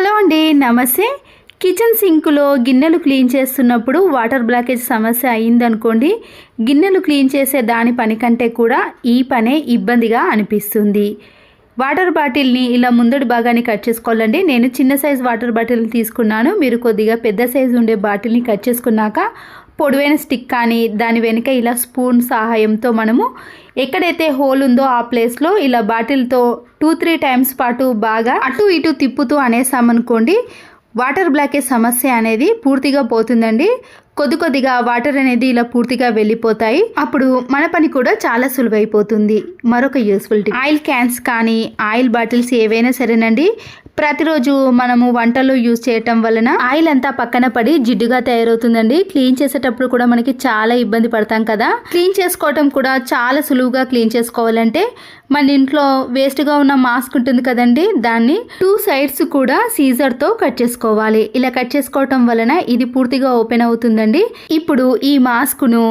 Hello అండి, నమస్తే. Kitchen సింక్లో గిన్నెలు క్లీన్ చేస్తున్నప్పుడు వాటర్ బ్లాకేజ్ సమస్య అయిందనుకోండి, గిన్నెలు క్లీన్ చేసే దాని పని కంటే కూడా ఈ పనే ఇబ్బందిగా అనిపిస్తుంది. వాటర్ బాటిల్ని ఇలా ముందడి భాగాన్ని కట్ చేసుకోవాలండి. నేను చిన్న సైజు వాటర్ బాటిల్ని తీసుకున్నాను. మీరు కొద్దిగా పెద్ద సైజు ఉండే బాటిల్ని కట్ చేసుకున్నాక పొడవైన స్టిక్ కానీ దాని వెనుక ఇలా స్పూన్ సహాయంతో మనము ఎక్కడైతే హోల్ ఉందో ఆ ప్లేస్లో ఇలా బాటిల్తో 2-3 టైమ్స్ పాటు బాగా అటు ఇటు తిప్పుతూ అనేసామనుకోండి, వాటర్ బ్లాకేజ్ సమస్య అనేది పూర్తిగా పోతుందండి. కొద్దిగా వాటర్ అనేది ఇలా పూర్తిగా వెళ్ళిపోతాయి. అప్పుడు మన పని కూడా చాలా సులువైపోతుంది. మరొక యూస్ఫుల్ టిప్, ఆయిల్ క్యాన్స్ కానీ ఆయిల్ బాటిల్స్ ఏవైనా సరేనండి, ప్రతిరోజు మనము వంటల్లో యూజ్ చేయటం వలన ఆయిల్ అంతా పక్కన పడి జిడ్డుగా తయారవుతుందండి. క్లీన్ చేసేటప్పుడు కూడా మనకి చాలా ఇబ్బంది పడతాం కదా. క్లీన్ చేసుకోవటం కూడా చాలా సులువుగా క్లీన్ చేసుకోవాలంటే మన ఇంట్లో వేస్ట్గా ఉన్న మాస్క్ ఉంటుంది కదండి, దాన్ని 2 సైడ్స్ కూడా సీజర్తో కట్ చేసుకోవాలి. ఇలా కట్ చేసుకోవటం వలన ఇది పూర్తిగా ఓపెన్ అవుతుందండి. ఇప్పుడు ఈ మాస్క్ను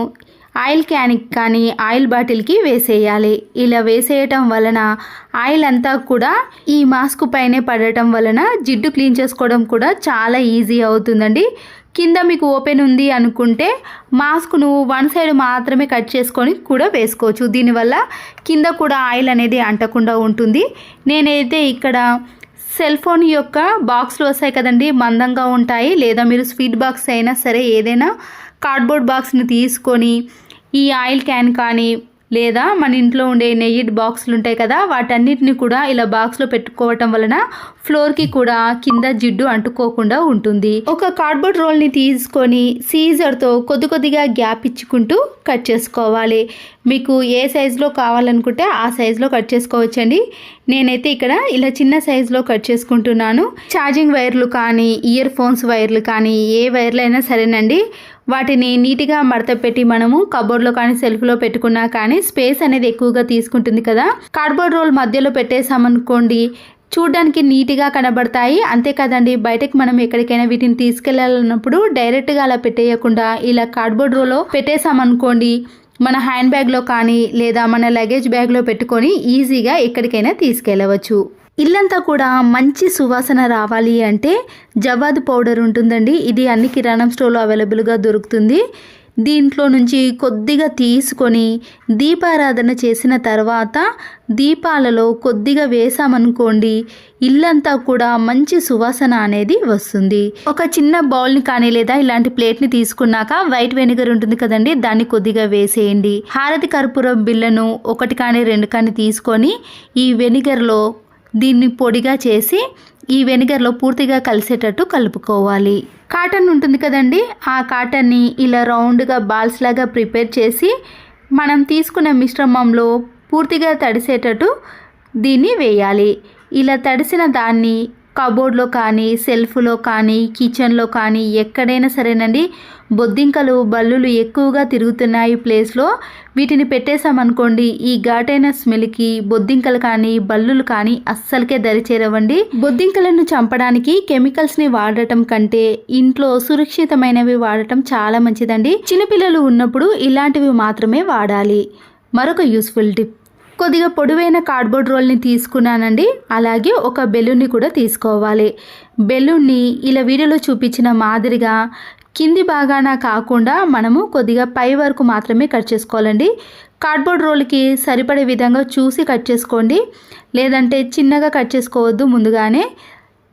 ఆయిల్ క్యాన్కి కానీ ఆయిల్ బాటిల్కి వేసేయాలి. ఇలా వేసేయటం వలన ఆయిల్ అంతా కూడా ఈ మాస్క్ పైనే పడటం వలన జిడ్డు క్లీన్ చేసుకోవడం కూడా చాలా ఈజీ అవుతుందండి. కింద మీకు ఓపెన్ ఉంది అనుకుంటే మాస్క్ను 1 సైడ్ మాత్రమే కట్ చేసుకొని కూడా వేసుకోవచ్చు. దీనివల్ల కింద కూడా ఆయిల్ అనేది అంటకుండా ఉంటుంది. నేనైతే ఇక్కడ సెల్ ఫోన్ యొక్క బాక్స్లు వస్తాయి కదండి, మందంగా ఉంటాయి. లేదా మీరు స్వీట్ బాక్స్ అయినా సరే ఏదైనా కార్డ్బోర్డ్ బాక్స్ని తీసుకొని ఈ ఆయిల్ క్యాన్ కానీ లేదా మన ఇంట్లో ఉండే నెయ్యి బాక్సులు ఉంటాయి కదా, వాటన్నిటిని కూడా ఇలా బాక్స్లో పెట్టుకోవటం వలన ఫ్లోర్కి కూడా కింద జిడ్డు అంటుకోకుండా ఉంటుంది. ఒక కార్డ్బోర్డ్ రోల్ని తీసుకొని సీజర్తో కొద్దిగా గ్యాప్ ఇచ్చుకుంటూ కట్ చేసుకోవాలి. మీకు ఏ సైజులో కావాలనుకుంటే ఆ సైజులో కట్ చేసుకోవచ్చండి. నేనైతే ఇక్కడ ఇలా చిన్న సైజులో కట్ చేసుకుంటున్నాను. ఛార్జింగ్ వైర్లు కానీ ఇయర్ ఫోన్స్ వైర్లు కానీ ఏ వైర్లు అయినా సరేనండి, వాటిని నీట్గా మడత పెట్టి మనము కబోర్డ్లో కానీ సెల్ఫ్లో పెట్టుకున్నా కానీ స్పేస్ అనేది ఎక్కువగా తీసుకుంటుంది కదా. కార్డ్బోర్డ్ రోల్ మధ్యలో పెట్టేసామనుకోండి, చూడ్డానికి నీట్గా కనబడతాయి. అంతే కదండి, బయటకు మనం ఎక్కడికైనా వీటిని తీసుకెళ్ళాలన్నప్పుడు డైరెక్ట్గా అలా పెట్టేయకుండా ఇలా కార్డ్బోర్డ్ రోల్లో పెట్టేసామనుకోండి, మన హ్యాండ్ బ్యాగ్లో కానీ లేదా మన లగేజ్ బ్యాగ్లో పెట్టుకొని ఈజీగా ఎక్కడికైనా తీసుకెళ్ళవచ్చు. ఇల్లంతా కూడా మంచి సువాసన రావాలి అంటే జవ్వాదు పౌడర్ ఉంటుందండి. ఇది అన్ని కిరాణం స్టోర్లో అవైలబుల్గా దొరుకుతుంది. దీంట్లో నుంచి కొద్దిగా తీసుకొని దీపారాధన చేసిన తర్వాత దీపాలలో కొద్దిగా వేసామనుకోండి, ఇల్లంతా కూడా మంచి సువాసన అనేది వస్తుంది. ఒక చిన్న బౌల్ని కానీ లేదా ఇలాంటి ప్లేట్ని తీసుకున్నాక వైట్ వెనిగర్ ఉంటుంది కదండి, దాన్ని కొద్దిగా వేసేయండి. హారతి కర్పూరం బిళ్ళను 1 కానీ 2 కానీ తీసుకొని ఈ వెనిగర్లో దీన్ని పొడిగా చేసి ఈ వెనిగర్లో పూర్తిగా కలిసేటట్టు కలుపుకోవాలి. కాటన్ ఉంటుంది కదండి, ఆ కాటన్ని ఇలా రౌండ్గా బాల్స్ లాగా ప్రిపేర్ చేసి మనం తీసుకున్న మిశ్రమంలో పూర్తిగా తడిసేటట్టు దీన్ని వేయాలి. ఇలా తడిసిన దాన్ని కబోర్డ్లో కానీ సెల్ఫ్లో కానీ కిచెన్లో కానీ ఎక్కడైనా సరేనండి, బొద్దింకలు బల్లులు ఎక్కువగా తిరుగుతున్నాయి ప్లేస్లో వీటిని పెట్టేసామనుకోండి, ఈ ఘాటైన స్మెల్కి బొద్దింకలు కానీ బల్లులు కానీ అస్సలకే దరిచేరవండి. బొద్దింకలను చంపడానికి కెమికల్స్ని వాడటం కంటే ఇంట్లో సురక్షితమైనవి వాడటం చాలా మంచిదండి. చిన్నపిల్లలు ఉన్నప్పుడు ఇలాంటివి మాత్రమే వాడాలి. మరొక యూస్ఫుల్ టిప్, కొద్దిగా పొడవైన కార్డ్బోర్డ్ రోల్ని తీసుకున్నానండి. అలాగే ఒక బెలూన్ని కూడా తీసుకోవాలి. బెలూన్ని ఇలా వీడియోలో చూపించిన మాదిరిగా కింది భాగాన కాకుండా మనము కొద్దిగా పై వరకు మాత్రమే కట్ చేసుకోవాలండి. కార్డ్బోర్డ్ రోల్కి సరిపడే విధంగా చూసి కట్ చేసుకోండి, లేదంటే చిన్నగా కట్ చేసుకోవద్దు ముందుగానే.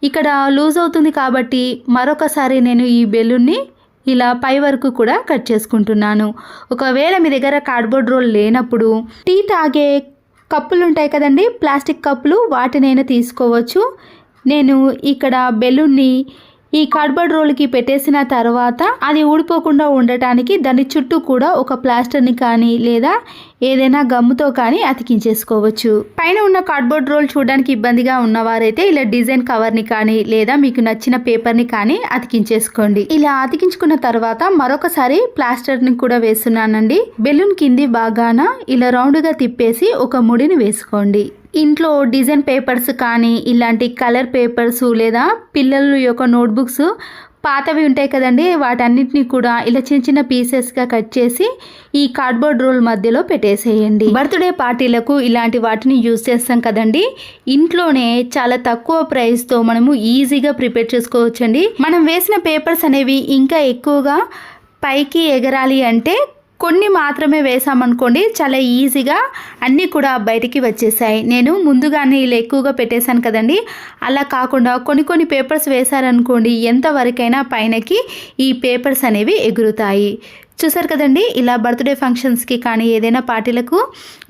ఇక్కడ లూజ్ అవుతుంది కాబట్టి మరొకసారి నేను ఈ బెలూన్ని ఇలా పై వరకు కూడా కట్ చేసుకుంటున్నాను. ఒకవేళ మీ దగ్గర కార్డ్బోర్డ్ రోల్ లేనప్పుడు టీ తాగే కప్పులు ఉంటాయి కదండి, ప్లాస్టిక్ కప్పులు, వాటినైనా తీసుకోవచ్చు. నేను ఇక్కడ బెలూన్ని ఈ కార్డ్బోర్డ్ రోల్కి పెట్టేసిన తర్వాత అది ఊడిపోకుండా ఉండటానికి దాని చుట్టూ కూడా ఒక ప్లాస్టర్ని కానీ లేదా ఏదైనా గమ్ముతో కానీ అతికించేసుకోవచ్చు. పైన ఉన్న కార్డ్బోర్డ్ రోల్ చూడడానికి ఇబ్బందిగా ఉన్నవారైతే ఇలా డిజైన్ కవర్ని కానీ లేదా మీకు నచ్చిన పేపర్ని కానీ అతికించేసుకోండి. ఇలా అతికించుకున్న తర్వాత మరొకసారి ప్లాస్టర్ని కూడా వేస్తున్నానండి. బెలూన్ కింది భాగాన ఇలా రౌండ్గా తిప్పేసి ఒక ముడిని వేసుకోండి. ఇంట్లో డిజైన్ పేపర్స్ కానీ ఇలాంటి కలర్ పేపర్స్ లేదా పిల్లల యొక్క నోట్బుక్స్ పాతవి ఉంటాయి కదండి, వాటన్నిటిని కూడా ఇలా చిన్న చిన్న పీసెస్గా కట్ చేసి ఈ కార్డ్బోర్డ్ రోల్ మధ్యలో పెట్టేసేయండి. బర్త్డే పార్టీలకు ఇలాంటి వాటిని యూజ్ చేస్తాం కదండి, ఇంట్లోనే చాలా తక్కువ ప్రైస్తో మనము ఈజీగా ప్రిపేర్ చేసుకోవచ్చండి. మనం వేసిన పేపర్స్ అనేవి ఇంకా ఎక్కువగా పైకి ఎగరాలి అంటే కొన్ని మాత్రమే వేసామనుకోండి, చాలా ఈజీగా అన్నీ కూడా బయటికి వచ్చేసాయి. నేను ముందుగానే ఇలా ఎక్కువగా పెట్టేశాను కదండి, అలా కాకుండా కొన్ని పేపర్స్ వేశారనుకోండి, ఎంతవరకైనా పైనకి ఈ పేపర్స్ అనేవి ఎగురుతాయి. చూసారు కదండి, ఇలా బర్త్డే ఫంక్షన్స్కి కానీ ఏదైనా పార్టీలకు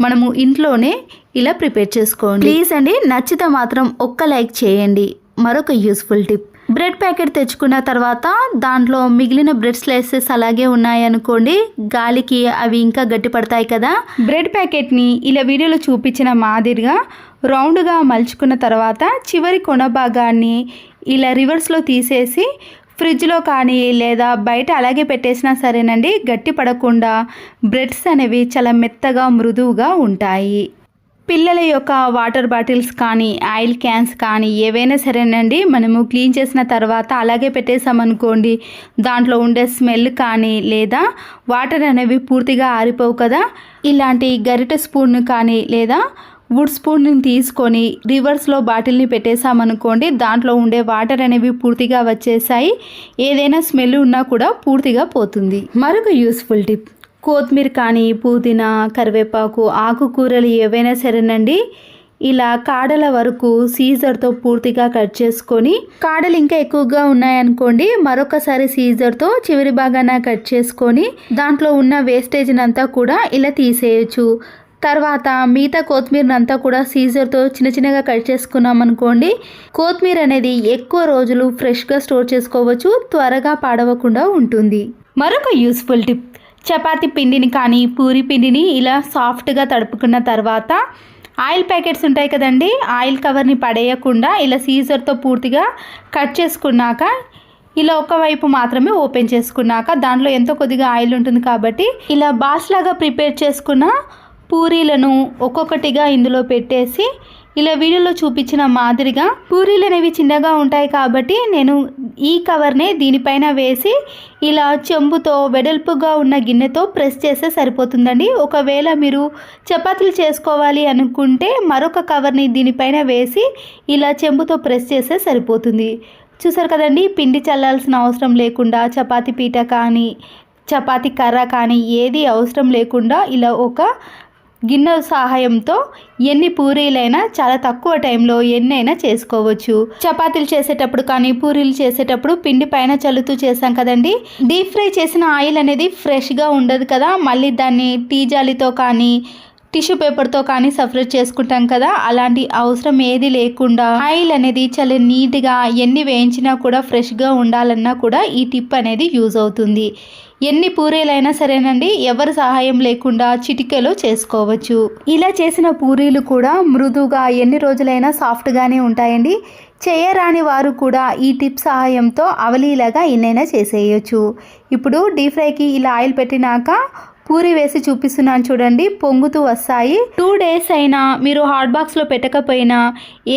మనము ఇంట్లోనే ఇలా ప్రిపేర్ చేసుకోండి. ప్లీజ్ అండి, నచ్చితే మాత్రం ఒక్క లైక్ చేయండి. మరొక యూస్ఫుల్ టిప్, బ్రెడ్ ప్యాకెట్ తెచ్చుకున్న తర్వాత దాంట్లో మిగిలిన బ్రెడ్ స్లైసెస్ అలాగే ఉన్నాయనుకోండి, గాలికి అవి ఇంకా గట్టి పడతాయి కదా. బ్రెడ్ ప్యాకెట్ని ఇలా వీడియోలో చూపించిన మాదిరిగా రౌండ్గా మలుచుకున్న తర్వాత చివరి కొన భాగాన్ని ఇలా రివర్స్లో తీసేసి ఫ్రిడ్జ్లో కానీ లేదా బయట అలాగే పెట్టేసినా సరేనండి, గట్టి పడకుండా బ్రెడ్స్ అనేవి చాలా మెత్తగా మృదువుగా ఉంటాయి. పిల్లల యొక్క వాటర్ బాటిల్స్ కానీ ఆయిల్ క్యాన్స్ కానీ ఏవైనా సరేనండి, మనము క్లీన్ చేసిన తర్వాత అలాగే పెట్టేసామనుకోండి, దాంట్లో ఉండే స్మెల్ కానీ లేదా వాటర్ అనేవి పూర్తిగా ఆరిపోవు కదా. ఇలాంటి గరిటె స్పూన్ కానీ లేదా వుడ్ స్పూన్ని తీసుకొని రివర్స్లో బాటిల్ని పెట్టేసామనుకోండి, దాంట్లో ఉండే వాటర్ అనేవి పూర్తిగా వచ్చేసాయి, ఏదైనా స్మెల్ ఉన్నా కూడా పూర్తిగా పోతుంది. మరొక యూస్ఫుల్ టిప్, కొత్తిమీర కానీ పుదీనా కరివేపాకు ఆకుకూరలు ఏవైనా సరేనండి, ఇలా కాడల వరకు సీజర్తో పూర్తిగా కట్ చేసుకొని, కాడలు ఇంకా ఎక్కువగా ఉన్నాయనుకోండి మరొకసారి సీజర్తో చివరి భాగాన కట్ చేసుకొని దాంట్లో ఉన్న వేస్టేజ్ని అంతా కూడా ఇలా తీసేయచ్చు. తర్వాత మిగతా కొత్తిమీరనంతా కూడా సీజర్తో చిన్నగా కట్ చేసుకున్నాం అనుకోండి, కొత్తిమీర అనేది ఎక్కువ రోజులు ఫ్రెష్గా స్టోర్ చేసుకోవచ్చు, త్వరగా పాడవకుండా ఉంటుంది. మరొక యూస్ఫుల్ టిప్, చపాతీ పిండిని కానీ పూరి పిండిని ఇలా సాఫ్ట్గా తడుపుకున్న తర్వాత ఆయిల్ ప్యాకెట్స్ ఉంటాయి కదండి, ఆయిల్ కవర్ని పడేయకుండా ఇలా సీజర్తో పూర్తిగా కట్ చేసుకున్నాక ఇలా ఒకవైపు మాత్రమే ఓపెన్ చేసుకున్నాక దాంట్లో ఎంతో కొద్దిగా ఆయిల్ ఉంటుంది కాబట్టి ఇలా బాల్స్ లాగా ప్రిపేర్ చేసుకున్న పూరీలను ఒక్కొక్కటిగా ఇందులో పెట్టేసి ఇలా వీడియోలో చూపించిన మాదిరిగా, పూరీలు అనేవి చిన్నగా ఉంటాయి కాబట్టి నేను ఈ కవర్నే దీనిపైన వేసి ఇలా చెంబుతో వెడల్పుగా ఉన్న గిన్నెతో ప్రెస్ చేస్తే సరిపోతుందండి. ఒకవేళ మీరు చపాతీలు చేసుకోవాలి అనుకుంటే మరొక కవర్ని దీనిపైన వేసి ఇలా చెంబుతో ప్రెస్ చేస్తే సరిపోతుంది. చూసారు కదండి, పిండి చల్లాల్సిన అవసరం లేకుండా, చపాతీ పీట కానీ చపాతీ కర్ర కానీ ఏది అవసరం లేకుండా ఇలా ఒక గిన్నె సహాయంతో ఎన్ని పూరీలైనా చాలా తక్కువ టైంలో ఎన్నైనా చేసుకోవచ్చు. చపాతీలు చేసేటప్పుడు కానీ పూరీలు చేసేటప్పుడు పిండి పైన చల్లుతూ చేసాం కదండి, డీప్ ఫ్రై చేసిన ఆయిల్ అనేది ఫ్రెష్గా ఉండదు కదా, మళ్ళీ దాన్ని టీ జాలితో కానీ టిష్యూ పేపర్తో కానీ సపరేట్ చేసుకుంటాం కదా, అలాంటి అవసరం ఏది లేకుండా ఆయిల్ అనేది చాలా నీట్గా ఎన్ని వేయించినా కూడా ఫ్రెష్గా ఉండాలన్నా కూడా ఈ టిప్ అనేది యూజ్ అవుతుంది. ఎన్ని పూరీలైనా సరేనండి, ఎవరి సహాయం లేకుండా చిటికెలో చేసుకోవచ్చు. ఇలా చేసిన పూరీలు కూడా మృదువుగా ఎన్ని రోజులైనా సాఫ్ట్గానే ఉంటాయండి. చేయరాని వారు కూడా ఈ టిప్ సహాయంతో అవలీలాగా ఎన్నైనా చేసేయచ్చు. ఇప్పుడు డీప్ ఫ్రైకి ఇలా ఆయిల్ పెట్టినాక పూరి వేసి చూపిస్తున్నాను చూడండి, పొంగుతూ వస్తాయి. 2 days అయినా మీరు హాట్ బాక్స్లో పెట్టకపోయినా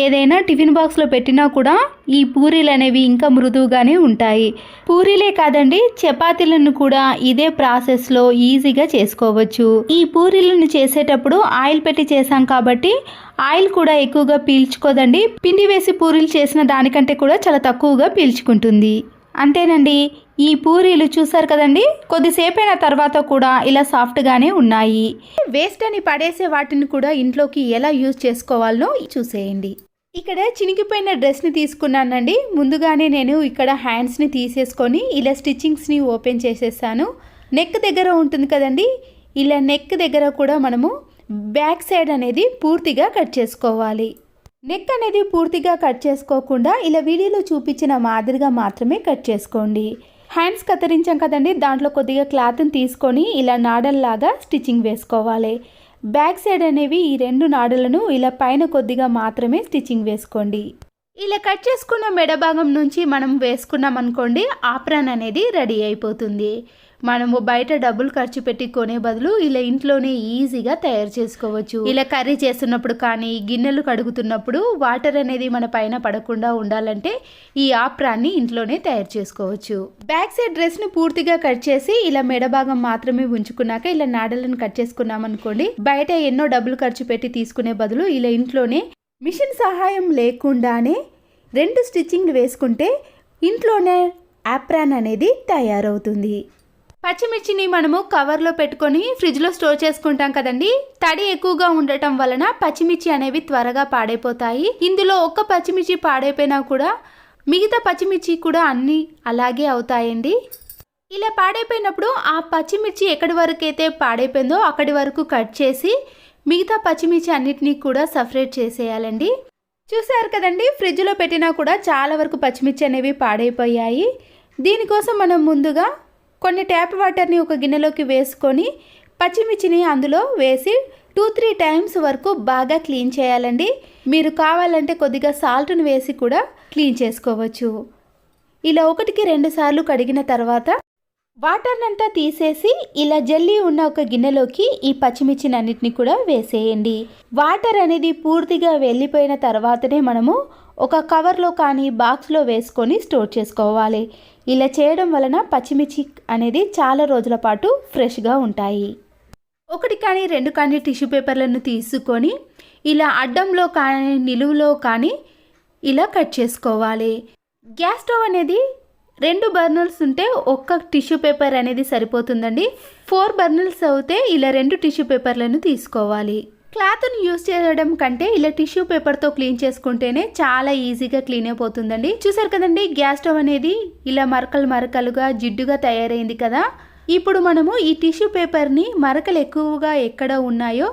ఏదైనా టిఫిన్ బాక్స్లో పెట్టినా కూడా ఈ పూరీలు అనేవి ఇంకా మృదువుగానే ఉంటాయి. పూరీలే కాదండి, చపాతీలను కూడా ఇదే ప్రాసెస్లో ఈజీగా చేసుకోవచ్చు. ఈ పూరీలను చేసేటప్పుడు ఆయిల్ పెట్టి చేసాం కాబట్టి ఆయిల్ కూడా ఎక్కువగా పీల్చుకోదండి. పిండి వేసి పూరీలు చేసిన దానికంటే కూడా చాలా తక్కువగా పీల్చుకుంటుంది. అంతేనండి, ఈ పూరీలు చూసారు కదండి, కొద్దిసేపైన తర్వాత కూడా ఇలా సాఫ్ట్గానే ఉన్నాయి. వేస్ట్ అని పడేసే వాటిని కూడా ఇంట్లోకి ఎలా యూజ్ చేసుకోవాలో చూసేయండి. ఇక్కడ చినిగిపోయిన డ్రెస్ని తీసుకున్నానండి. ముందుగానే నేను ఇక్కడ హ్యాండ్స్ని తీసేసుకొని ఇలా స్టిచ్చింగ్స్ని ఓపెన్ చేసేసాను. నెక్ దగ్గర ఉంటుంది కదండి, ఇలా నెక్ దగ్గర కూడా మనము బ్యాక్ సైడ్ అనేది పూర్తిగా కట్ చేసుకోవాలి. నెక్ అనేది పూర్తిగా కట్ చేసుకోకుండా ఇలా వీడియోలో చూపించిన మాదిరిగా మాత్రమే కట్ చేసుకోండి. హ్యాండ్స్ కత్తిరించాం కదండి, దాంట్లో కొద్దిగా క్లాత్ని తీసుకొని ఇలా నాడల్లాగా స్టిచ్చింగ్ వేసుకోవాలి. బ్యాక్ సైడ్ అనేవి ఈ 2 నాడలను ఇలా పైన కొద్దిగా మాత్రమే స్టిచ్చింగ్ వేసుకోండి. ఇలా కట్ చేసుకున్న మెడ భాగం నుంచి మనం వేసుకున్నాం అనుకోండి, ఆప్రాన్ అనేది రెడీ అయిపోతుంది. మనము బయట డబ్బులు ఖర్చు పెట్టి కొనే బదులు ఇలా ఇంట్లోనే ఈజీగా తయారు చేసుకోవచ్చు. ఇలా కర్రీ చేస్తున్నప్పుడు కానీ గిన్నెలు కడుగుతున్నప్పుడు వాటర్ అనేది మన పైన పడకుండా ఉండాలంటే ఈ ఆప్రాన్ని ఇంట్లోనే తయారు చేసుకోవచ్చు. బ్యాక్ సైడ్ డ్రెస్ ని పూర్తిగా కట్ చేసి ఇలా మెడ భాగం మాత్రమే ఉంచుకున్నాక ఇలా నాడలను కట్ చేసుకున్నాం అనుకోండి, బయట ఎన్నో డబ్బులు ఖర్చు పెట్టి తీసుకునే బదులు ఇలా ఇంట్లోనే మిషన్ సహాయం లేకుండానే 2 స్టిచ్చింగ్లు వేసుకుంటే ఇంట్లోనే ఆప్రాన్ అనేది తయారవుతుంది. పచ్చిమిర్చిని మనము కవర్లో పెట్టుకొని ఫ్రిడ్జ్లో స్టోర్ చేసుకుంటాం కదండి. తడి ఎక్కువగా ఉండటం వలన పచ్చిమిర్చి అనేవి త్వరగా పాడైపోతాయి. ఇందులో ఒక్క పచ్చిమిర్చి పాడైపోయినా కూడా మిగతా పచ్చిమిర్చి కూడా అన్నీ అలాగే అవుతాయండి. ఇలా పాడైపోయినప్పుడు ఆ పచ్చిమిర్చి ఎక్కడి వరకు అయితే పాడైపోయిందో అక్కడి వరకు కట్ చేసి మిగతా పచ్చిమిర్చి అన్నిటినీ కూడా సపరేట్ చేసేయాలండి. చూసారు కదండి, ఫ్రిడ్జ్లో పెట్టినా కూడా చాలా వరకు పచ్చిమిర్చి అనేవి పాడైపోయాయి. దీనికోసం మనం ముందుగా కొన్ని ట్యాప్ వాటర్ని ఒక గిన్నెలోకి వేసుకొని పచ్చిమిర్చిని అందులో వేసి 2-3 టైమ్స్ వరకు బాగా క్లీన్ చేయాలండి. మీరు కావాలంటే కొద్దిగా సాల్ట్ని వేసి కూడా క్లీన్ చేసుకోవచ్చు. ఇలా 1-2 సార్లు కడిగిన తర్వాత వాటర్ని అంతా తీసేసి ఇలా జల్లీ ఉన్న ఒక గిన్నెలోకి ఈ పచ్చిమిర్చిని అన్నిటిని కూడా వేసేయండి. వాటర్ అనేది పూర్తిగా వెళ్ళిపోయిన తర్వాతనే మనము ఒక కవర్లో కానీ బాక్స్లో వేసుకొని స్టోర్ చేసుకోవాలి. ఇలా చేయడం వలన పచ్చిమిర్చి అనేది చాలా రోజుల పాటు ఫ్రెష్గా ఉంటాయి. 1 కానీ 2 కానీ టిష్యూ పేపర్లను తీసుకొని ఇలా అడ్డంలో కానీ నిలువులో కానీ ఇలా కట్ చేసుకోవాలి. గ్యాస్ స్టవ్ అనేది 2 బర్నర్స్ ఉంటే ఒక్క టిష్యూ పేపర్ అనేది సరిపోతుందండి. 4 బర్నర్స్ అయితే ఇలా 2 టిష్యూ పేపర్లను తీసుకోవాలి. క్లాత్ని యూజ్ చేయడం కంటే ఇలా టిష్యూ పేపర్తో క్లీన్ చేసుకుంటేనే చాలా ఈజీగా క్లీన్ అయిపోతుందండి. చూసారు కదండి, గ్యాస్ స్టవ్ అనేది ఇలా మరకలుగా జిడ్డుగా తయారైంది కదా. ఇప్పుడు మనము ఈ టిష్యూ పేపర్ని మరకలు ఎక్కువగా ఎక్కడ ఉన్నాయో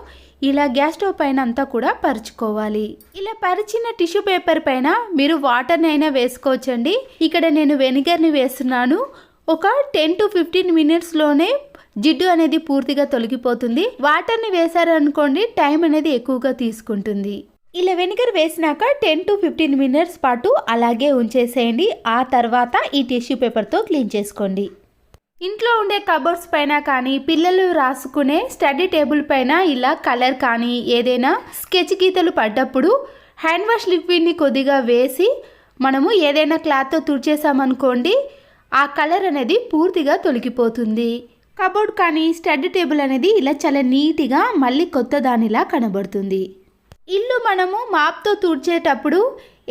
ఇలా గ్యాస్ స్టవ్ పైన అంతా కూడా పరుచుకోవాలి. ఇలా పరిచిన టిష్యూ పేపర్ పైన మీరు వాటర్ని అయినా వేసుకోవచ్చండి. ఇక్కడ నేను వెనిగర్ని వేస్తున్నాను. ఒక 10-15 మినిట్స్లోనే జిడ్డు అనేది పూర్తిగా తొలగిపోతుంది. వాటర్ని వేసారనుకోండి టైం అనేది ఎక్కువగా తీసుకుంటుంది. ఇలా వెనిగర్ వేసినాక 10-15 మినిట్స్ పాటు అలాగే ఉంచేసేయండి. ఆ తర్వాత ఈ టిష్యూ పేపర్తో క్లీన్ చేసుకోండి. ఇంట్లో ఉండే కబోర్డ్స్ పైన కానీ పిల్లలు రాసుకునే స్టడీ టేబుల్ పైన ఇలా కలర్ కానీ ఏదైనా స్కెచ్ గీతలు పడ్డప్పుడు హ్యాండ్ వాష్ లిక్విడ్ని కొద్దిగా వేసి మనము ఏదైనా క్లాత్తో తుడిచేసామనుకోండి ఆ కలర్ అనేది పూర్తిగా తొలగిపోతుంది. కబోర్డ్ కానీ స్టడీ టేబుల్ అనేది ఇలా చాలా నీట్గా మళ్ళీ కొత్త దానిలా కనబడుతుంది. ఇల్లు మనము మాప్తో తుడిచేటప్పుడు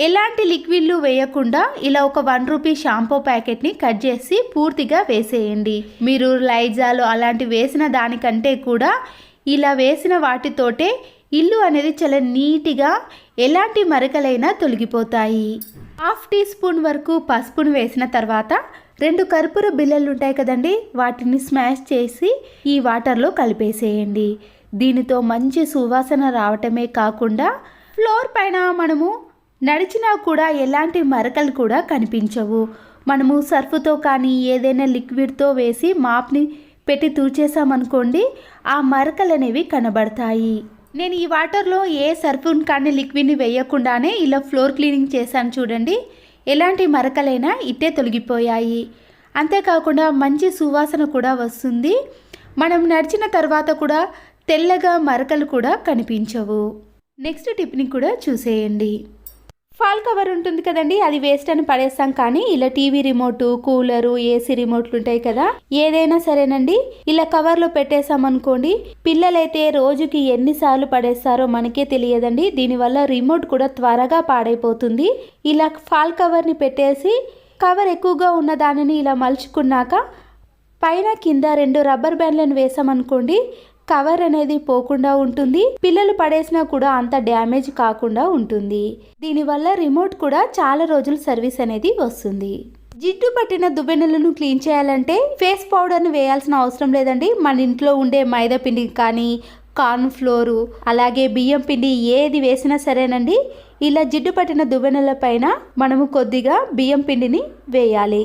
ఎలాంటి లిక్విడ్లు వేయకుండా ఇలా ఒక 1 రూపీ షాంపూ ప్యాకెట్ని కట్ చేసి పూర్తిగా వేసేయండి. మీరు లైజాలు అలాంటి వేసిన దానికంటే కూడా ఇలా వేసిన వాటితోటే ఇల్లు అనేది చాలా నీట్గా ఎలాంటి మరకలైనా తొలగిపోతాయి. 1/2 టీ స్పూన్ వరకు పసుపును వేసిన తర్వాత 2 కర్పూర బిళ్ళలు ఉంటాయి కదండి, వాటిని స్మాష్ చేసి ఈ వాటర్లో కలిపేసేయండి. దీనితో మంచి సువాసన రావటమే కాకుండా ఫ్లోర్ పైన మనము నడిచినా కూడా ఎలాంటి మరకలు కూడా కనిపించవు. మనము సర్ఫ్తో కానీ ఏదైనా లిక్విడ్తో వేసి మాప్ని పెట్టి తుడిచేసామనుకోండి ఆ మరకలు అనేవి కనబడతాయి. నేను ఈ వాటర్లో ఏ సర్ఫ్ని కానీ లిక్విడ్ని వేయకుండానే ఇలా ఫ్లోర్ క్లీనింగ్ చేశాను చూడండి. ఎలాంటి మరకలైనా ఇట్టే తొలగిపోయాయి. అంతేకాకుండా మంచి సువాసన కూడా వస్తుంది. మనం నడిచిన తర్వాత కూడా తెల్లగా మరకలు కూడా కనిపించవు. నెక్స్ట్ టిప్ని కూడా చూసేయండి. ఫాల్ కవర్ ఉంటుంది కదండి, అది వేస్ట్ అని పడేస్తాం. కానీ ఇలా టీవీ రిమోటు, కూలరు, ఏసీ రిమోట్లు ఉంటాయి కదా, ఏదైనా సరేనండి ఇలా కవర్లో పెట్టేసామనుకోండి పిల్లలైతే రోజుకి ఎన్నిసార్లు పడేస్తారో మనకే తెలియదండి. దీనివల్ల రిమోట్ కూడా త్వరగా పాడైపోతుంది. ఇలా ఫాల్ కవర్ని పెట్టేసి కవర్ ఎక్కువగా ఉన్న దానిని ఇలా మలుచుకున్నాక పైన కింద 2 రబ్బర్ బ్యాండ్లను వేసామనుకోండి కవర్ అనేది పోకుండా ఉంటుంది. పిల్లలు పడేసినా కూడా అంత డ్యామేజ్ కాకుండా ఉంటుంది. దీనివల్ల రిమోట్ కూడా చాలా రోజులు సర్వీస్ అనేది వస్తుంది. జిడ్డు పట్టిన దువ్వెనలను క్లీన్ చేయాలంటే ఫేస్ పౌడర్ని వేయాల్సిన అవసరం లేదండి. మన ఇంట్లో ఉండే మైదా పిండి కానీ కార్న్ ఫ్లోరు అలాగే బియ్యం పిండి ఏది వేసినా సరేనండి. ఇలా జిడ్డు పట్టిన దువ్వెనల పైన మనము కొద్దిగా బియ్యం పిండిని వేయాలి.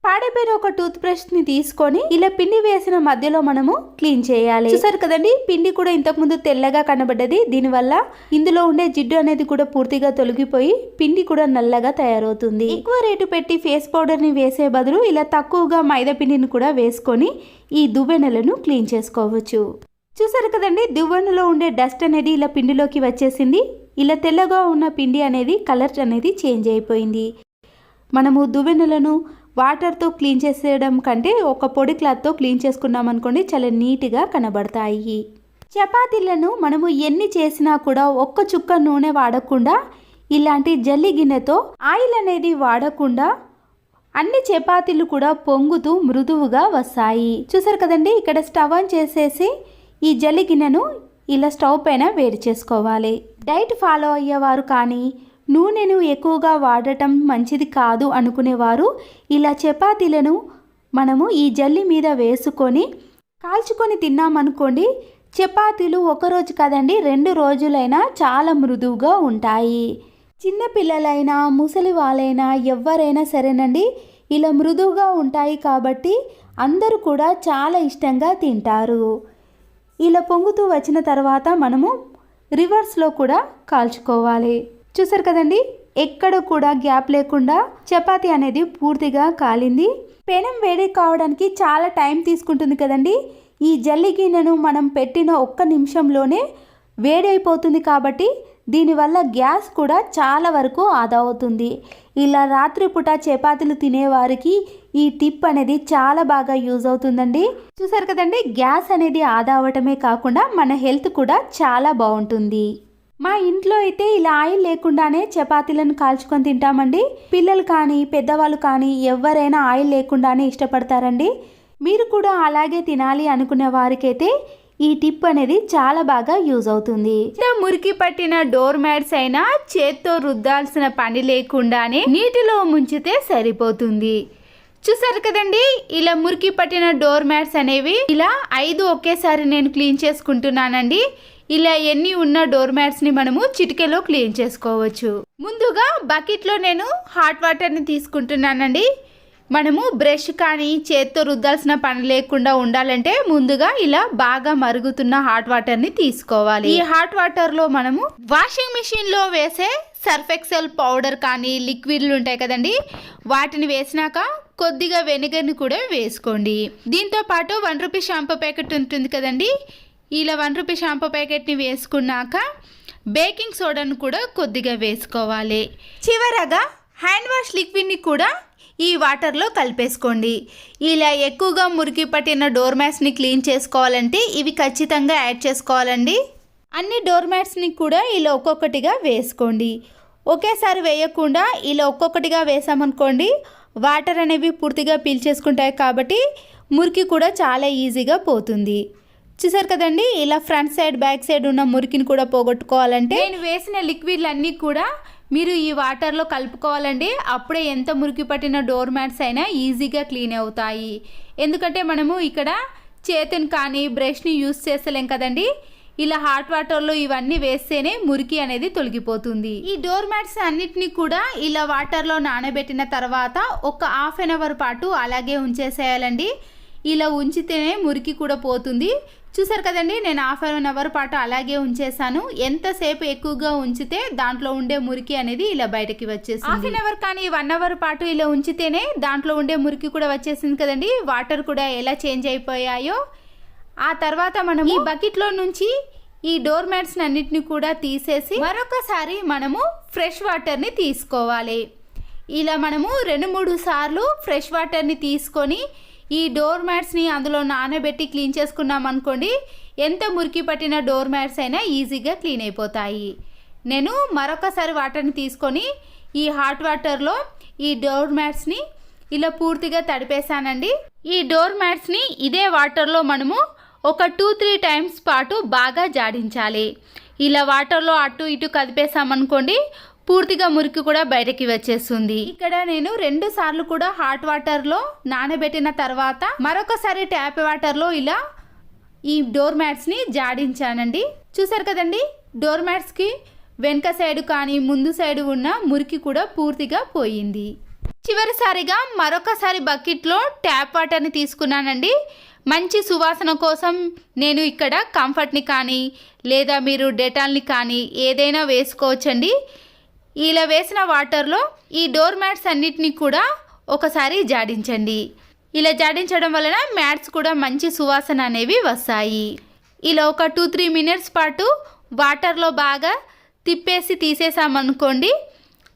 పాడైపోయిన ఒక టూత్ బ్రష్ ని తీసుకొని ఇలా పిండి వేసిన మధ్యలో మనము క్లీన్ చేయాలి. చూసారు కదండి, పిండి కూడా ఇంతకు ముందు తెల్లగా కనబడ్డది. దీనివల్ల ఇందులో ఉండే జిడ్డు అనేది కూడా పూర్తిగా తొలగిపోయి పిండి కూడా నల్లగా తయారవుతుంది. ఎక్కువ రేటు పెట్టి ఫేస్ పౌడర్ ని వేసే బదులు ఇలా తక్కువగా మైదా పిండిని కూడా వేసుకొని ఈ దువ్వెనలను క్లీన్ చేసుకోవచ్చు. చూసారు కదండి, దువ్వెనలో ఉండే డస్ట్ అనేది ఇలా పిండిలోకి వచ్చేసింది. ఇలా తెల్లగా ఉన్న పిండి అనేది కలర్ అనేది చేంజ్ అయిపోయింది. మనము దువ్వెనలను వాటర్తో క్లీన్ చేసేయడం కంటే ఒక పొడి క్లాత్తో క్లీన్ చేసుకున్నాం అనుకోండి, చాలా నీట్గా కనబడతాయి. చపాతీలను మనము ఎన్ని చేసినా కూడా ఒక్క చుక్క నూనె వాడకుండా ఇలాంటి జల్లి గిన్నెతో ఆయిల్ అనేది వాడకుండా అన్ని చపాతీలు కూడా పొంగుతూ మృదువుగా వస్తాయి. చూసారు కదండి, ఇక్కడ స్టవ్ ఆన్ చేసేసి ఈ జల్లి గిన్నెను ఇలా స్టవ్ పైన వేడి చేసుకోవాలి. డైట్ ఫాలో అయ్యేవారు కానీ నూనెను ఎక్కువగా వాడటం మంచిది కాదు అనుకునేవారు ఇలా చపాతీలను మనము ఈ జల్లి మీద వేసుకొని కాల్చుకొని తిన్నామనుకోండి, చపాతీలు ఒకరోజు కదండి 2 రోజులైనా చాలా మృదువుగా ఉంటాయి. చిన్నపిల్లలైనా ముసలి వాళ్ళైనా ఎవరైనా సరేనండి, ఇలా మృదువుగా ఉంటాయి కాబట్టి అందరూ కూడా చాలా ఇష్టంగా తింటారు. ఇలా పొంగుతూ వచ్చిన తర్వాత మనము రివర్స్లో కూడా కాల్చుకోవాలి. చూసారు కదండి, ఎక్కడ కూడా గ్యాప్ లేకుండా చపాతీ అనేది పూర్తిగా కాలింది. పెనం వేడి కావడానికి చాలా టైం తీసుకుంటుంది కదండి. ఈ జల్లి గిన్నెను మనం పెట్టిన 1 నిమిషంలోనే వేడైపోతుంది కాబట్టి దీనివల్ల గ్యాస్ కూడా చాలా వరకు ఆదా అవుతుంది. ఇలా రాత్రిపూట చపాతీలు తినేవారికి ఈ టిప్ అనేది చాలా బాగా యూజ్ అవుతుందండి. చూసారు కదండి, గ్యాస్ అనేది ఆదా అవ్వటమే కాకుండా మన హెల్త్ కూడా చాలా బాగుంటుంది. మా ఇంట్లో అయితే ఇలా ఆయిల్ లేకుండానే చపాతీలను కాల్చుకొని తింటామండి. పిల్లలు కానీ పెద్దవాళ్ళు కానీ ఎవరైనా ఆయిల్ లేకుండానే ఇష్టపడతారండి. మీరు కూడా అలాగే తినాలి అనుకునే వారికైతే ఈ టిప్ అనేది చాలా బాగా యూజ్ అవుతుంది. మురికి పట్టిన డోర్ మ్యాట్స్ అయినా చేత్తో రుద్దాల్సిన పని లేకుండానే నీటిలో ముంచితే సరిపోతుంది. చూసారు కదండి, ఇలా మురికి పట్టిన డోర్ మ్యాట్స్ అనేవి ఇలా 5 ఒకేసారి నేను క్లీన్ చేసుకుంటున్నానండి. ఇలా ఎన్ని ఉన్న డోర్ మ్యాట్స్ ని మనము చిటికెలో క్లీన్ చేసుకోవచ్చు. ముందుగా బకెట్లో నేను హాట్ వాటర్ని తీసుకుంటున్నానండి. మనము బ్రష్ కానీ చేత్తో రుద్దాల్సిన పని లేకుండా ఉండాలంటే ముందుగా ఇలా బాగా మరుగుతున్న హాట్ వాటర్ని తీసుకోవాలి. ఈ హాట్ వాటర్లో మనము వాషింగ్ మిషన్లో వేసే సర్ఫ్ ఎక్సెల్ పౌడర్ కానీ లిక్విడ్లు ఉంటాయి కదండి, వాటిని వేసినాక కొద్దిగా వెనిగర్ని కూడా వేసుకోండి. దీంతో పాటు 1 రూపీ షాంపూ ప్యాకెట్ ఉంటుంది కదండి, ఇలా 1 రూపీ షాంపూ ప్యాకెట్ని వేసుకున్నాక బేకింగ్ సోడాను కూడా కొద్దిగా వేసుకోవాలి. చివరగా హ్యాండ్ వాష్ లిక్విడ్ని కూడా ఈ వాటర్లో కలిపేసుకోండి. ఇలా ఎక్కువగా మురికి పట్టిన డోర్ మ్యాట్స్ని క్లీన్ చేసుకోవాలంటే ఇవి ఖచ్చితంగా యాడ్ చేసుకోవాలండి. అన్ని డోర్ మ్యాట్స్ని కూడా ఇలా ఒక్కొక్కటిగా వేసుకోండి. ఒకేసారి వేయకుండా ఇలా ఒక్కొక్కటిగా వేసామనుకోండి, వాటర్ అనేవి పూర్తిగా పీల్చేసుకుంటాయి కాబట్టి మురికి కూడా చాలా ఈజీగా పోతుంది. చూసారు కదండి, ఇలా ఫ్రంట్ సైడ్ బ్యాక్ సైడ్ ఉన్న మురికిని కూడా పోగొట్టుకోవాలంటే నేను వేసిన లిక్విడ్లు అన్నీ కూడా మీరు ఈ వాటర్లో కలుపుకోవాలండి. అప్పుడే ఎంత మురికి పట్టిన డోర్ మ్యాట్స్ అయినా ఈజీగా క్లీన్ అవుతాయి. ఎందుకంటే మనము ఇక్కడ చేతిని కానీ బ్రష్ని యూస్ చేస్తలేం కదండి. ఇలా హాట్ వాటర్లో ఇవన్నీ వేస్తేనే మురికి అనేది తొలగిపోతుంది. ఈ డోర్ మ్యాట్స్ అన్నిటినీ కూడా ఇలా వాటర్లో నానబెట్టిన తర్వాత ఒక 1/2 అవర్ పాటు అలాగే ఉంచేసేయాలండి. ఇలా ఉంచితేనే మురికి కూడా పోతుంది. చూసారు కదండి, నేను 1/2 అవర్ పాటు అలాగే ఉంచేసాను. ఎంతసేపు ఎక్కువగా ఉంచితే దాంట్లో ఉండే మురికి అనేది ఇలా బయటకి వచ్చేసింది. 1/2 అవర్ కానీ 1 అవర్ పాటు ఇలా ఉంచితేనే దాంట్లో ఉండే మురికి కూడా వచ్చేసింది కదండి. వాటర్ కూడా ఎలా చేంజ్ అయిపోయాయో. ఆ తర్వాత మనం ఈ బకెట్లో నుంచి ఈ డోర్ మ్యాట్స్ అన్నిటిని కూడా తీసేసి మరొకసారి మనము ఫ్రెష్ వాటర్ని తీసుకోవాలి. ఇలా మనము 2-3 సార్లు ఫ్రెష్ వాటర్ని తీసుకొని ఈ డోర్ మ్యాట్స్ని అందులో నానబెట్టి క్లీన్ చేసుకున్నాం అనుకోండి, ఎంత మురికి పట్టిన డోర్ మ్యాట్స్ అయినా ఈజీగా క్లీన్ అయిపోతాయి. నేను మరొకసారి వాటర్ని తీసుకొని ఈ హాట్ వాటర్లో ఈ డోర్ మ్యాట్స్ని ఇలా పూర్తిగా తడిపేశానండి. ఈ డోర్ మ్యాట్స్ని ఇదే వాటర్లో మనము ఒక 2-3 టైమ్స్ పాటు బాగా జాడించాలి. ఇలా వాటర్లో అటు ఇటు కదిపేసామనుకోండి, పూర్తిగా మురికి కూడా బయటకి వచ్చేస్తుంది. ఇక్కడ నేను 2 సార్లు కూడా హాట్ వాటర్లో నానబెట్టిన తర్వాత మరొకసారి ట్యాప్ వాటర్లో ఇలా ఈ డోర్ మ్యాట్స్ని జాడించానండి. చూసారు కదండి, డోర్ మ్యాట్స్కి వెనక సైడ్ కానీ ముందు సైడ్ ఉన్న మురికి కూడా పూర్తిగా పోయింది. చివరిసారిగా మరొకసారి బకెట్లో ట్యాప్ వాటర్ని తీసుకున్నానండి. మంచి సువాసన కోసం నేను ఇక్కడ కంఫర్ట్ని కానీ లేదా మీరు డెటాల్ని కానీ ఏదైనా వేసుకోవచ్చండి. ఇలా వేసిన వాటర్లో ఈ డోర్ మ్యాట్స్ అన్నిటినీ కూడా ఒకసారి జాడించండి. ఇలా జాడించడం వలన మ్యాట్స్ కూడా మంచి సువాసన అనేవి వస్తాయి. ఇలా ఒక 2-3 మినిట్స్ పాటు వాటర్లో బాగా తిప్పేసి తీసేసామనుకోండి,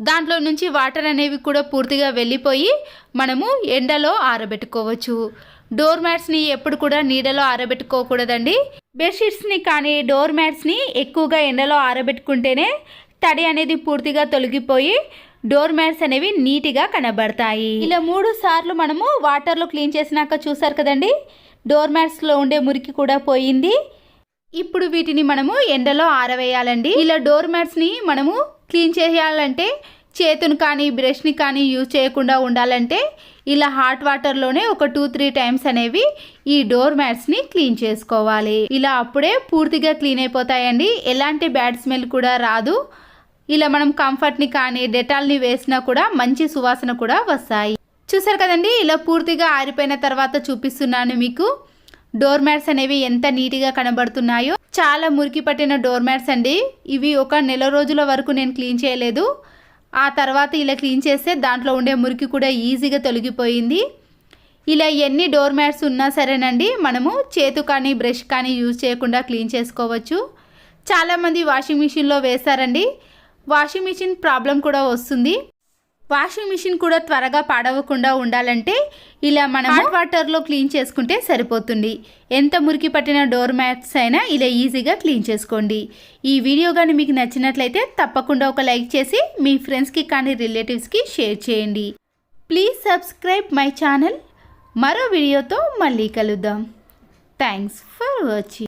దాంట్లో నుంచి వాటర్ అనేవి కూడా పూర్తిగా వెళ్ళిపోయి మనము ఎండలో ఆరబెట్టుకోవచ్చు. డోర్ మ్యాట్స్ని ఎప్పుడు కూడా నీడలో ఆరబెట్టుకోకూడదండి. బెడ్షీట్స్ని కానీ డోర్ మ్యాట్స్ని ఎక్కువగా ఎండలో ఆరబెట్టుకుంటేనే తడి అనేది పూర్తిగా తొలగిపోయి డోర్ మ్యాట్స్ అనేవి నీట్గా కనబడతాయి. ఇలా 3 సార్లు మనము వాటర్లో క్లీన్ చేసినాక చూసారు కదండి, డోర్ మ్యాట్స్లో ఉండే మురికి కూడా పోయింది. ఇప్పుడు వీటిని మనము ఎండలో ఆరవేయాలండి. ఇలా డోర్ మ్యాట్స్ని మనము క్లీన్ చేయాలంటే చేతును కానీ బ్రష్ని కానీ యూజ్ చేయకుండా ఉండాలంటే ఇలా హాట్ వాటర్లోనే ఒక 2-3 టైమ్స్ అనేవి ఈ డోర్ మ్యాట్స్ని క్లీన్ చేసుకోవాలి. ఇలా అప్పుడే పూర్తిగా క్లీన్ అయిపోతాయండి. ఎలాంటి బ్యాడ్ స్మెల్ కూడా రాదు. ఇలా మనం కంఫర్ట్ని కానీ డెటాల్ని వేసినా కూడా మంచి సువాసన కూడా వస్తాయి. చూసారు కదండి, ఇలా పూర్తిగా ఆరిపోయిన తర్వాత చూపిస్తున్నాను మీకు డోర్ మ్యాట్స్ అనేవి ఎంత నీట్గా కనబడుతున్నాయో. చాలా మురికి పట్టిన డోర్ మ్యాట్స్ అండి ఇవి. ఒక నెల రోజుల వరకు నేను క్లీన్ చేయలేదు. ఆ తర్వాత ఇలా క్లీన్ చేస్తే దాంట్లో ఉండే మురికి కూడా ఈజీగా తొలగిపోయింది. ఇలా ఎన్ని డోర్ మ్యాట్స్ ఉన్నా సరేనండి, మనము చేతు కానీ బ్రష్ కానీ యూజ్ చేయకుండా క్లీన్ చేసుకోవచ్చు. చాలామంది వాషింగ్ మిషన్లో వేస్తారండి. వాషింగ్ మిషన్ ప్రాబ్లం కూడా వస్తుంది. వాషింగ్ మిషన్ కూడా త్వరగా పాడవకుండా ఉండాలంటే ఇలా మనం హాట్ వాటర్లో క్లీన్ చేసుకుంటే సరిపోతుంది. ఎంత మురికి పట్టిన డోర్ మ్యాట్స్ అయినా ఇలా ఈజీగా క్లీన్ చేసుకోండి. ఈ వీడియో కానీ మీకు నచ్చినట్లయితే తప్పకుండా ఒక లైక్ చేసి మీ ఫ్రెండ్స్కి కానీ రిలేటివ్స్కి షేర్ చేయండి. Please subscribe my channel. మరో వీడియోతో మళ్ళీ కలుద్దాం. Thanks for watching.